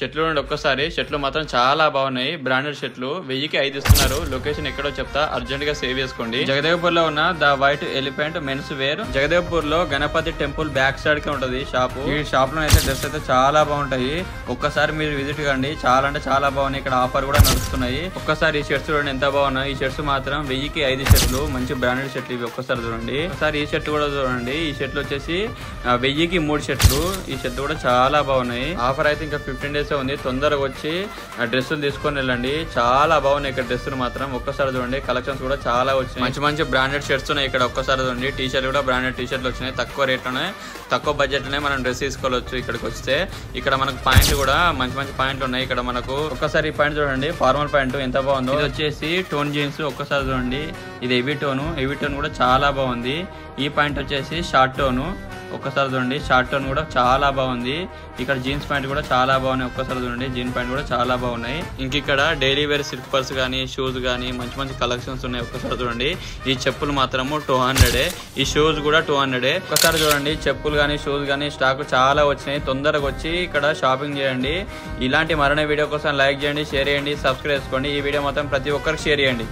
షర్ట్లు చూడండి ఒక్కసారి. షర్ట్లు మాత్రం చాలా బాగున్నాయి. బ్రాండెడ్ షర్ట్లు 1000కి 5 ఇస్తున్నారు. లొకేషన్ ఎక్కడో చెప్తా, అర్జెంట్ గా సేవ్ చేసుకోండి. జగదేవ్పూర్ లో ఉన్న the white elephant men's wear. Jagdevpur లో గణపతి టెంపుల్ బ్యాక్ సైడ్ కి ఉంటది షాప్. ఈ షాప్ లో అయితే డ్రెస్ అయితే చాలా బాగుంటాయి. ఒక్కసారి మీరు విజిట్ కండి, చాలా అంటే చాలా బాగున్నాయి. ఇక్కడ ఆఫర్ కూడా నడుస్తున్నాయి. ఒక్కసారి ఈ షర్ట్స్ చూడండి ఎంత బాగున్నాయి. ఈ షర్ట్స్ మాత్రం 1000కి 5 షర్ట్లు, మంచి బ్రాండెడ్ షర్ట్లు ఇవి. ఒక్కసారి చూడండి. ఒకసారి ఈ షర్ట్ కూడా చూడండి. ఈ షర్ట్లు వచ్చేసి 1000కి 3 షర్ట్లు. ఈ షర్ట్ కూడా చాలా బాగున్నాయి. ఆఫర్ అయితే ఇంకా 15 డేస్ ఉంది. తొందరగా వచ్చి డ్రెస్సులు తీసుకొని వెళ్ళండి. చాలా బాగున్నాయి ఇక్కడ డ్రెస్సులు మాత్రం. ఒక్కసారి చూడండి, కలెక్షన్స్ కూడా చాలా వచ్చినాయి. మంచి మంచి బ్రాండెడ్ షర్ట్స్ ఉన్నాయి ఇక్కడ. ఒక్కసారి చూడండి, టీ షర్ట్ కూడా బ్రాండెడ్ టీ షర్ట్లు వచ్చినాయి. తక్కువ రేట్లోనే, తక్కువ బడ్జెట్ లోనే మనం డ్రెస్ తీసుకోవచ్చు ఇక్కడికి వస్తే. ఇక్కడ మనకు పాయింట్లు కూడా మంచి మంచి పాయింట్లు ఉన్నాయి ఇక్కడ మనకు. ఒక్కసారి ఈ పాయింట్ చూడండి, ఫార్మల్ పాయింట్ ఎంత బాగుందో. ఇది వచ్చేసి టోన్ జీన్స్. ఒక్కసారి చూడండి, ఇది హెవీ టోన్ కూడా చాలా బాగుంది. ఈ పాయింట్ వచ్చేసి షార్ట్ టోన్. ఒక్కసారి చూడండి, షార్ట్ టోన్ కూడా చాలా బాగుంది. ఇక్కడ జీన్స్ ప్యాంట్ కూడా చాలా బాగున్నాయి. ఒక్కసారి చూడండి, జీన్స్ ప్యాంట్ కూడా చాలా బాగున్నాయి. ఇంక ఇక్కడ డైలీ వేర్ స్లిప్పర్స్ కానీ, షూస్ కానీ మంచి మంచి కలెక్షన్స్ ఉన్నాయి. ఒక్కసారి చూడండి, ఈ చెప్పులు మాత్రము 200. ఈ షూస్ కూడా 200. ఒక్కసారి చూడండి, చెప్పులు కానీ షూస్ కానీ స్టాక్ చాలా వచ్చినాయి. తొందరగా వచ్చి ఇక్కడ షాపింగ్ చేయండి. ఇలాంటి మరణ వీడియో కోసం లైక్ చేయండి, షేర్ చేయండి, సబ్స్క్రైబ్ చేసుకోండి. ఈ వీడియో మాత్రం ప్రతి ఒక్కరికి షేర్ చేయండి.